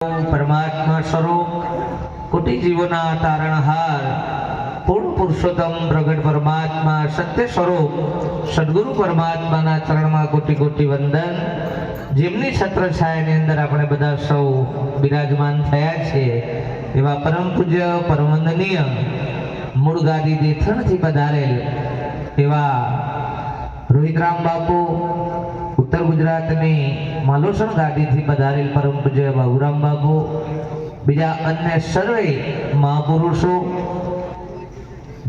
परमात्मा स्वरूप कोटि जीवना तारणहार पूर्ण पुरुषोत्तम प्रगट परमात्मा सत्य स्वरूप सद्गुरु परमात्मा चरण में कोटि कोटि वंदन। जेमनी छत्र छाया अंदर अपने बधा सौ विराजमान थया छे एवा परम पूज्य परम वंदनीय मूळ गादी देथण थी पधारेल एवा रोहितराम बापू उत्तर गुजरात में मालोसण गादी थी पधारेल परम पूज्य बाबूराम बापू बीजा अन्य सर्वे महापुरुषों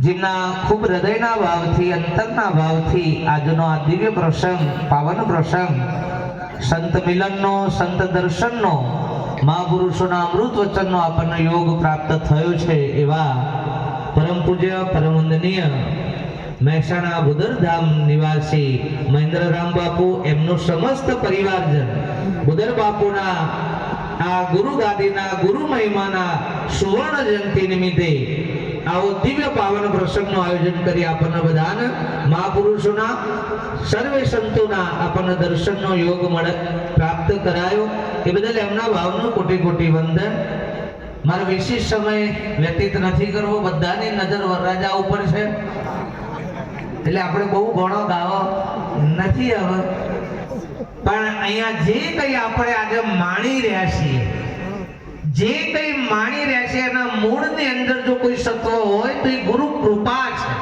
जेमना खूब हृदयना भावथी अंतરના ભાવથી આજનો આ દિવ્ય પ્રસંગ પાવન પ્રસંગ સંત મિલનનો સંત દર્શનનો મહાપુરુષોના અમૃત વચનનો આપણને યોગ પ્રાપ્ત થયો છે એવા પરમ પૂજ્ય પરમ વંદનીય મહેસાણા બુદરધામ નિવાસી મહેન્દ્રરામ બાપુ એમનો સમસ્ત પરિવારજન બુદર બાપુના આ ગુરુ ગાદીના ગુરુ મહિમાના સુવર્ણ જયંતિ નિમિત્તે आओ दिव्य पावन प्रसंग નું આયોજન કરી આપણને બધાને મહાપુરુષોના સર્વે સંતોના આપણને દર્શનનો યોગ મળે પ્રાપ્ત કરાયો એ બદલ એમના ભાવનો કોટી કોટી વંદન। મારો વિશેષ સમય વ્યતીત નથી કરવો, બધાની નજર વરરાજા ઉપર છે એટલે આપણે બહુ ઘણો ગાવો નથી હવે, પણ અહીંયા જે કંઈ આપણે આજે માણી રહ્યા છીએ जे कई माणी रहशे एना मूळ ने अंदर जो कोई सत्व होय तो ये गुरु कृपा छे,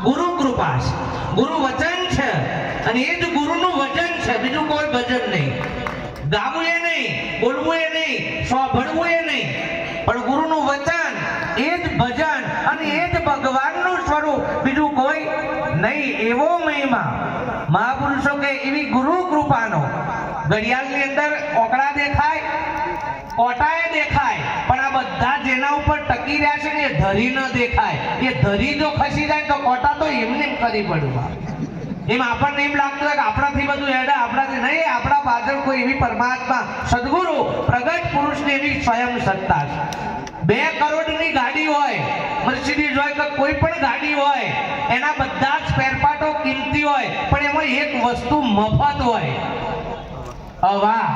गुरु कृपा छे, गुरु वचन छे अने ए जो गुरु नु वचन छे बीजू कोई भजन नहीं, गावुं ए नहीं, बोलवुं ए नहीं, सांभळवुं ए नहीं, पण गुरु नु वचन ए ज भजन अने ए ज भगवान नु स्वरूप बीजू कोई नहीं। एवो महिमा महापुरुषो के एवी गुरु कृपानो घड़ियाळ ની अंदर ओकड़ा देखाय कोटाए देखाय पण आ बधा जेना ऊपर टकी रह्या छे ने धरी न देखाय। ये धरी जो खसी जाय तो कोटा तो एमने करी पड्યું बा। एम आपने एम लागतो है कि आपणाथी બધું હેડે, आपणाथी नहीं, आपणा पाछळ कोई एवी परमात्मा सद्गुरु प्रगट पुरुष ने एवी स्वयं सत्ता छे। 2 करोड़ ની ગાડી હોય, મર્સિડીઝ હોય કે કોઈ પણ ગાડી હોય, એના બધા સ્પેર પાર્ટો કિંમતી હોય, પણ એમાં એક વસ્તુ મફત હોય। વાહ!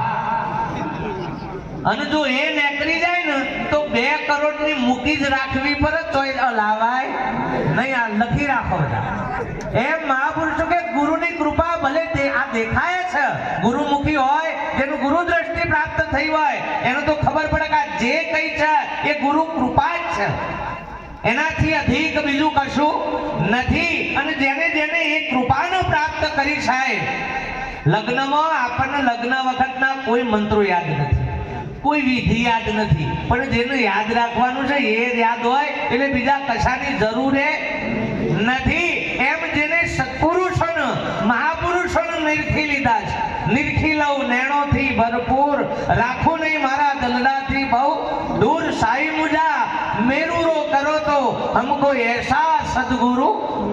અને જો એ નેકરી જાય ને તો 2 કરોડ ની મૂકી જ રાખવી પડે તો લાવાય નહીં, આ લખી રાખો બધા। એમ મહાપુરુષો કે ગુરુની કૃપા ભલે આ દેખાય છે, ગુરુમુખી હોય જેનું ગુરુ દ્રષ્ટિ પ્રાપ્ત થઈ હોય એનો તો ખબર પડે કે જે કઈ છે એ ગુરુ કૃપા જ છે, એનાથી અધિક બીજું કશું નથી। અને જેને જેને એ કૃપાને પ્રાપ્ત કરી છે, લગ્નમાં આપણને લગ્ન વખતના કોઈ મંત્રો યાદ નથી, कोई विधि याद नहीं, पण जेने याद राखवानुं छे ए याद होय એટલે બીજા કશાની જરૂર નથી। એમ જેને સત્પુરુષોને મહાપુરુષોને નિરખી લીધા છે, નિરખી લઉં નેણોથી ભરપૂર, રાખું નહીં મારા દલડાથી બહુ दूर, साई मुझा मेरू रो करो तो हमको ऐसा सद्गुरु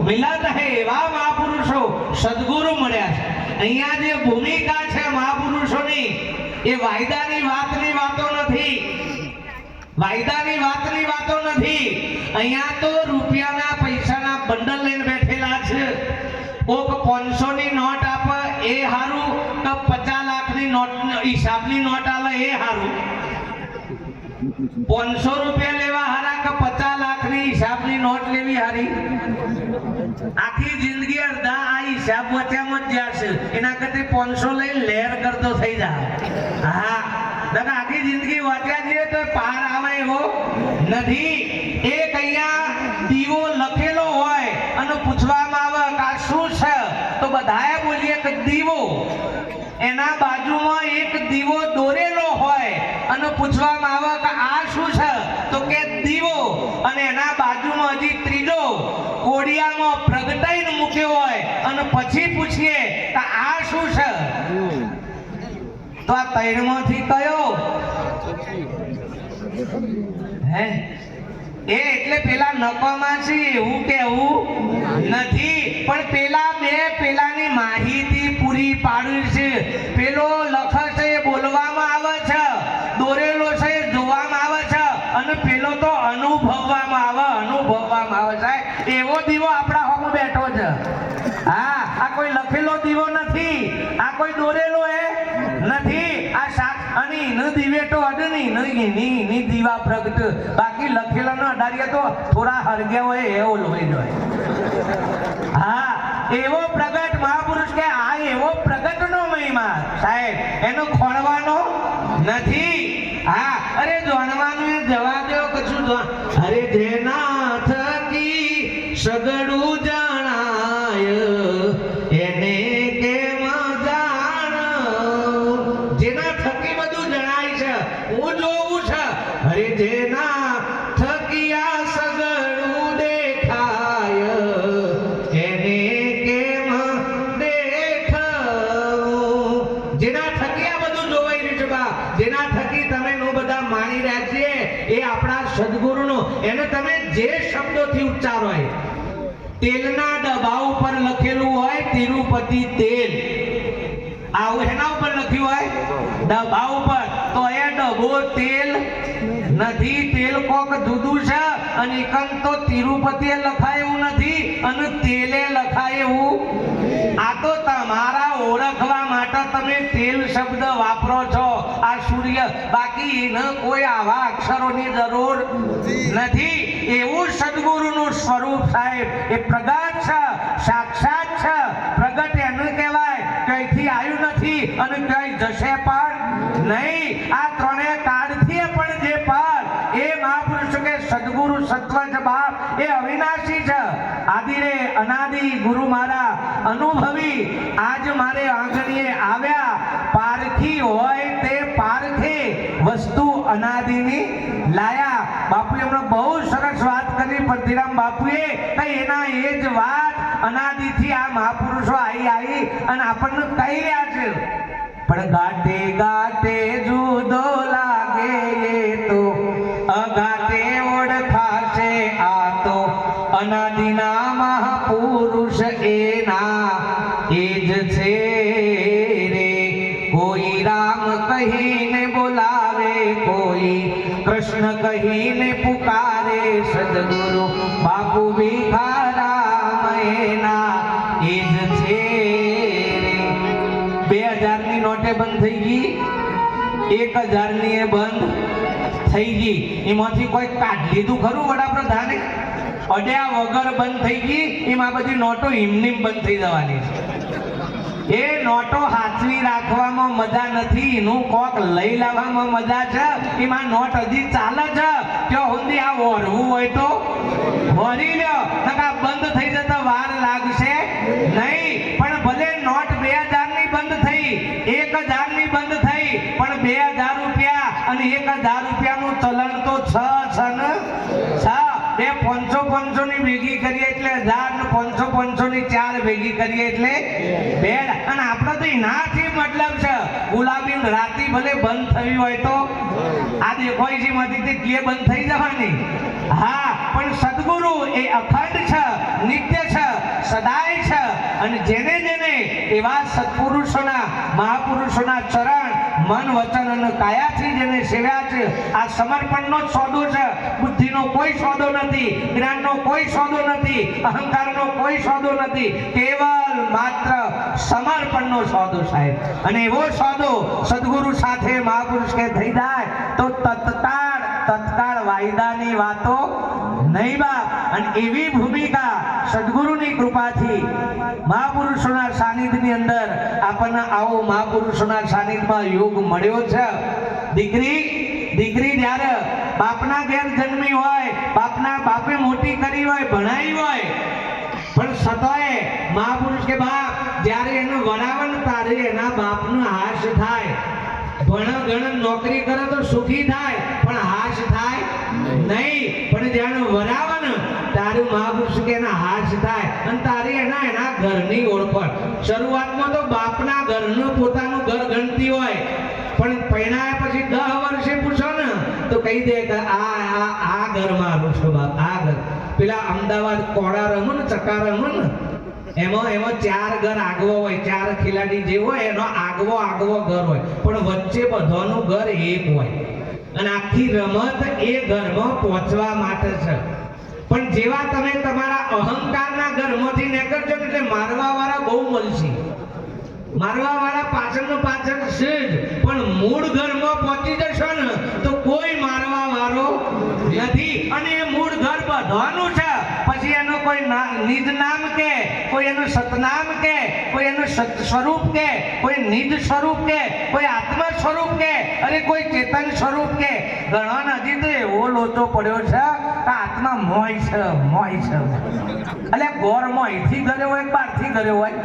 मिला है। एवा महापुरुषो सद्गुरु मळ्या छे। અહીંયા જે ભૂમિકા છે મહાપુરુષોની એ વાયદાની વાતની વાતો નથી, વાયદાની વાતની વાતો નથી। અહીંયા તો રૂપિયાના પૈસાના બંડલ લઈને બેઠેલા છે। કોક 500 ની નોટ આપે એ હારું કે 50 લાખની નોટ હિસાબની નોટ આલે એ હારું। 500 રૂપિયા લેવા હારા કે 50 લાખની હિસાબની નોટ લેવી હારી? આખી જિંદગી અડધા આ હિસાબ વચ્ચામાં જ જશે, એના કરતા 500 લઈને લહેર કરતો થઈ જાય। હા, નકા આખી જિંદગી વાંચ્યા જઈએ તો પાર આવે એવો નથી। એક અહીંયા દીવો લખેલો હોય અને પૂછવામાં આવે કે આ શું છે તો બધાએ બોલીએ કે દીવો। એના બાજુમાં એક દીવો દોરેલો હોય અને પૂછવામાં આવે કે આ શું છે તો કે દીવો, અને એના બાજુમાં હજી ત્રીજો કોડિયામાં પ્રગટાઈને મૂક્યો હોય અને પછી પૂછીએ કે આ શું છે તો આ ત્રણમાંથી કયો હે? એ એટલે પેલા નકામા છે એવું કેવું નથી, પણ પેલા બે પેલાની માહિતી પૂરી પાડવી છે। પેલો લખે છે એ બોલવામાં આવે છે, દોરેલો છે એ જોવામાં આવે છે, અને પેલો તો અનુભવવામાં આવે છે। એવો દીવો આપણા હોમાં બેઠો છે। હા, આ કોઈ લખેલો દીવો નથી, આ કોઈ દોરેલો એ નથી, આ અને ન દિવેટો અડની ની દીવા પ્રગટ બાકી લખેલા ન અડાડીએ તો થોડા હરગ્યા હોય એવો લોહી જાય. હા, એવો પ્રગટ મહાપુરુષ કે આ એવો પ્રગટનો મહિમા સાહેબ, એનો ખોળવાનો નથી. હા, અરે જાણવાનું જવા દો કશું. અરે જેના થકી સગડું જણાય એને કેમ જાણ, જેના થકી બધું જણાય છે, હું જોઉં છે. અરે જેના થકી આ સગડું દેખાય એને કેમ દેખાવું, જેના થકી આ બધું જોવાઈ રહ્યું છે બા, જેના થકી તમે નો બધા માણી રહ્યા છીએ એ આપણા સદગુરુનો. એને તમે જે શબ્દોથી ઉચ્ચારો હોય, તેલના ડબ્બા ઉપર લખેલું હોય તિરુપતિ તેલ, આવું એના ઉપર લખ્યું હોય ડબ્બા ઉપર, તો એ ડબ્બો તેલ નથી, તેલ કોક જુદું છે. અને એકન તો તિરુપતિ લખાય એવું નથી અને તેલે લખાય એવું. આ તો તમારા ઓળખવા માટે તમે તેલ શબ્દ વાપરો છો, આ સૂર્ય, બાકી ન કોઈ આવા અક્ષરોની જરૂર નથી. એવું સદગુરુનું સ્વરૂપ સાહેબ, એ પ્રગટ છે, સાક્ષાત છે. પ્રગટ એનું કહેવાય કઈથી આવ્યું નથી અને કઈ જશે પણ નહીં. આ ત્રણે કાળથી પણ જે પાર એ મહાપુરુષ કે સદગુરુ સત્વ છે બાપ, એ અવિનાશી છે. આદિરે અનાદિ ગુરુ મારા અનુભવી આજ મારે આંગણીએ આવ્યા. પારખી હોય તે પારખે વસ્તુ અનાદિની લાયા. બાપુએ હમણાં બહુ સરસ વાત કરી પરધીરામ બાપુએ, એના એ જ વાત અનાદિથી આ મહાપુરુષો આવી અને આપણને કહી રહ્યા છે. પણ ગાતે ગાતે જુદો લાગે એ તો અગાતે ઓળખાશે આ તો અનાદિના મહાપુરુષ એના એ જ છે રે. કોઈ રામ કહીને બોલાવે, કોઈ કૃષ્ણ કહીને પુકારે, સદગુરુ બાપુ ભીખારામ એના એ જ છે રે. 2000 ની નોટે બંધ થઈ ગઈ, 1000 ની એ બંધ થઈ ગઈ. એમાંથી કોઈ કાઢ લીધું ખરું વડાપ્રધાને? અડ્યા વગર બંધ થઈ ગઈ. એમાં બધી નોટો હિમનીમ બંધ થઈ જવાની છે. એ નોટો હાથવી રાખવામાં મજા નથી, એનું કોક લઈ લાવવામાં મજા છે. એમાં નોટ હજી ચાલે છે, ત્યાં સુધી આ વરવું હોય તો વરી લ્યો, નકા બંધ થઈ જતા વાર લાગશે નહીં. પણ ભલે નોટ 2000 ની બંધ થઈ, 1000 ની બંધ થઈ, પણ 2000 રૂપિયા અને 1000 રૂપિયાનું ચલણ તો છ ને છ. બે 500 ની ભેગી કરીએ એટલે 1000 ને 500 ની 4 ભેગી કરીએ એટલે 2. અને આપણે તો એનાથી મતલબ છે. ગુલાબી રાતી ભલે બંધ થવી હોય તો આ દેખોય છે માંથી તે બંધ થઈ જવાની. હા, પણ સદગુરુ એ અખંડ છે, નિત્ય છે, સદાય છે. અને જેને જેને એવા સત્પુરુષોના મહાપુરુષોના ચરણ મન વચન અને કાયાથી જેને સેવ્યા છે, આ સમર્પણનો સોદો છે. બુદ્ધિનો કોઈ સોદો નથી, જ્ઞાનનો કોઈ સોદો નથી, અહંકારનો કોઈ સોદો નથી, કેવલ માત્ર સમર્પણનો સોદો સાહેબ. અને એવો સોદો સદગુરુ સાથે મહાપુરુષ કે થઈ જાય તો તત્કાળ વાયદાની વાતો નહીં બાપ. અને એવી ભૂમિકા સદગુરુની કૃપાથી મહાપુરુષોના સાનિધ્યની અંદર આપણને આવો મહાપુરુષોના સાનિધ્યમાં યોગ મળ્યો છે. દીકરી જ્યારે બાપના ઘેર જન્મી હોય, બાપે મોટી કરી હોય, ભણાવી હોય, પણ સતોય મહાપુરુષ કે બાપ જ્યારે એનું વરાવન તારે એના બાપનો હાશ થાય. ભણ ગણ નોકરી કરે તો સુખી થાય, પણ હાશ થાય નહીં. પણ જ્યારે વરાવન તારું મહાપુરુષ કે એના હાશ થાય અને તારી એના ઘરની ઓળખાણ. શરૂઆતમાં તો બાપના ઘરનું પોતાનું ઘર ગણતી હોય, પણ પહેણાયા પછી 10 વર્ષે પૂછો ને તો કહી દે કે આ ઘર મારું છે બાપ, આ ઘર. પેલા અમદાવાદ કોડા રમો ને, ચકા રમો ને, એમાં 4 ઘર આગવો હોય, 4 ખિલાડી જે હોય એનો આગવો ઘર હોય, પણ વચ્ચે બધાનું ઘર એક હોય. અને આખી રમત એ ઘરમાં પહોંચવા માટે છે. પણ જેવા તમે તમારા અહંકારના ઘરમાંથી નીકળજો એટલે મારવા વાળા બહુ મળશે. મારવા વાળા પાછળ છે જ, પણ મૂળ ઘરમાં પહોંચી વધવાનું છે. પછી એનું કોઈ નિજ નામ કે, કોઈ એનું સતનામ કે, કોઈ એનું સત સ્વરૂપ કે, કોઈ નિજ સ્વરૂપ કે, કોઈ આત્મ સ્વરૂપ કે, અને કોઈ ચેતન સ્વરૂપ કે. ઘણો હજી તો એવો લોચો પડ્યો છે કે આત્મા મોય છે, મોય છે. એટલે ગોર મોયથી કર્યો હોય, બહારથી કર્યો હોય.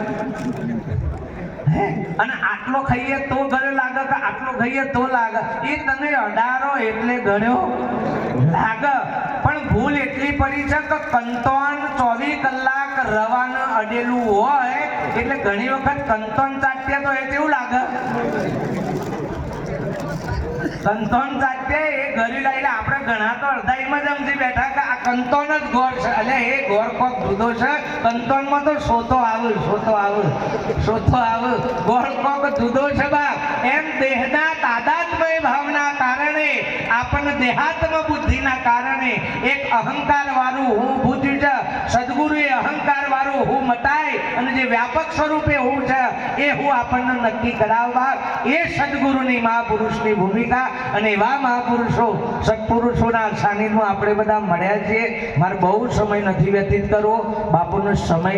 અને આટલો ખાઈએ તો ગળે લાગે કે આટલો ખાઈએ તો લાગે. એ તમે અડારો એટલે ગળ્યો લાગે. પણ ભૂલ એટલી પડી છે કે કંતોન 24 કલાક રવાને અડેલું હોય એટલે ઘણી વખત કંતોન ચાટે તો એ કેવું લાગે? કંતોન ચાટે એ ઘરે લઈને આપણે ઘણા તો અડધાઈમાં જ સમજી બેઠા કે આ કંતોન જ ગોર છે. એટલે એ ગોર કોક જુદો છે. કંતોનમાં તો સોતો આવે, સોતો આવે, સોતો આવે. ગોર કોક જુદો છે બાપ. એમ દેહના તાદાત્મય ભાવના કારણે, આપણને દેહાત્મ બુદ્ધિના કારણે એક અહંકાર વાળું હું બુદ્ધિ છે. સદગુરુએ અહંકાર વાળું હું મટાય અને જે વ્યાપક સ્વરૂપે હું છે એ હું આપણને નક્કી કરાવવા. એ સદગુરુની મહાપુરુષની ભૂમિકા. અને એવા મહાપુરુષો સત્પુરુષોના સાનિધ્યમાં આપણે બધા મળ્યા છીએ. મારે બહુ સમય નથી વ્યતીત કરવો. બાપુનો સમય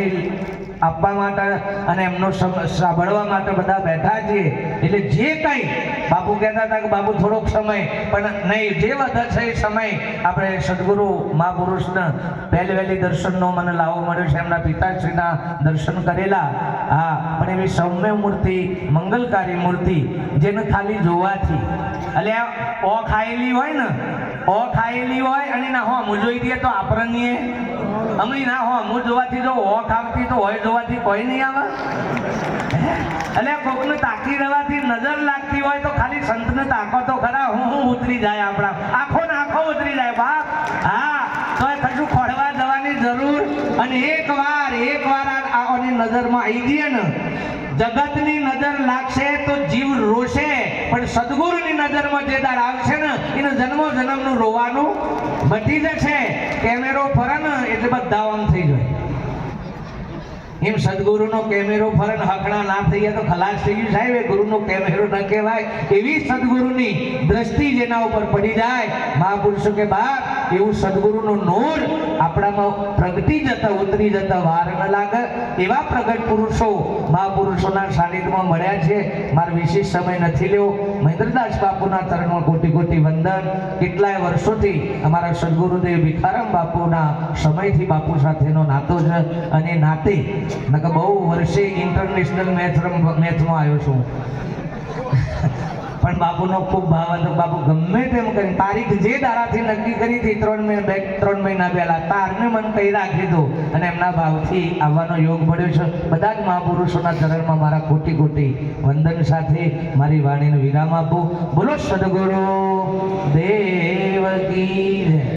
આપવા માટે અને એમનો સાંભળવા માટે બધા બેઠા છીએ. એટલે જે કંઈ બાપુ કહેતા હતા કે બાપુ થોડોક સમય, પણ નહીં, જે વધે છે એ સમય આપણે સદગુરુ મહાપુરુષને વહેલી દર્શનનો મને લાવો મળ્યો છે. એમના પિતાશ્રીના દર્શન કરેલા. હા, પણ એવી સૌમ્ય મૂર્તિ, મંગલકારી મૂર્તિ, જેને ખાલી જોવાથી, એટલે ઓ ખાયેલી હોય ને, ઓ ખાયેલી હોય અને ના હો હું જોઈ દઈએ તો આપણને અમે ના હો હું જોવાથી જો ઓ ખાવતી તો હોય જોવાથી કોઈ નહીં આવે. એટલે કોકને તાકી રહેવાથી નજર લાગતી હોય તો ખાલી સંતને તાકો તો ખરા. હું ઉતરી જાય આપણા આખો ને આખો ઉતરી જાય બાપ. હા, તો કશું ખોડવા જવાની જરૂર. અને એકવાર આની નજરમાં આવી જઈએ ને, જગતની નજર લાગશે તો જીવ રોશે, પણ સદગુરુની નજરમાં જે દાર આવશે ને એને જન્મો જન્મનું રોવાનું મટી જશે. કેમેરો ફરે ને એટલે બધા આમ થઈ જાય. એમ સદગુરુનો કેમેરો ફરે ને હકડા ના થઈ ગયા તો ખલાસ થઈ ગયું સાહેબ. એ ગુરુનો કેમેરો ન કહેવાય. એવી સદગુરુની દ્રષ્ટિ જેના ઉપર પડી જાય, મહાપુરુષો કે બાપ, એવું સદગુરુનું નૂર આપણામાં પ્રગટી જતા, ઉતરી જતા વાર ન લાગે. એવા પ્રગટ પુરુષો મહાપુરુષોના સાનિધ્યમાં મળ્યા છે. મારે વિશેષ સમય નથી લેવો. મહેન્દ્રદાસ બાપુના ચરણમાં કોટી કોટી વંદન. કેટલાય વર્ષોથી અમારા સદગુરુદેવ ભિખારામ બાપુના સમયથી બાપુ સાથેનો નાતો છે. અને નાતે નકર બહુ વર્ષે ઇન્ટરનેશનલ મેચમાં આવ્યો છું. પણ બાપુનો ખૂબ ભાવ હતો. બાપુ ગમે તેમ કરીને તારીખ જે દારાથી નક્કી કરી હતી 3 મહિના પહેલા, તારને મને કહી રાખી દો. અને એમના ભાવથી આવવાનો યોગ મળ્યો છે. બધા જ મહાપુરુષોના ચરણમાં મારા કોટી કોટી વંદન સાથે મારી વાણીનો વિરામ આપું. બોલો સદગુરુ દેવ કી જય.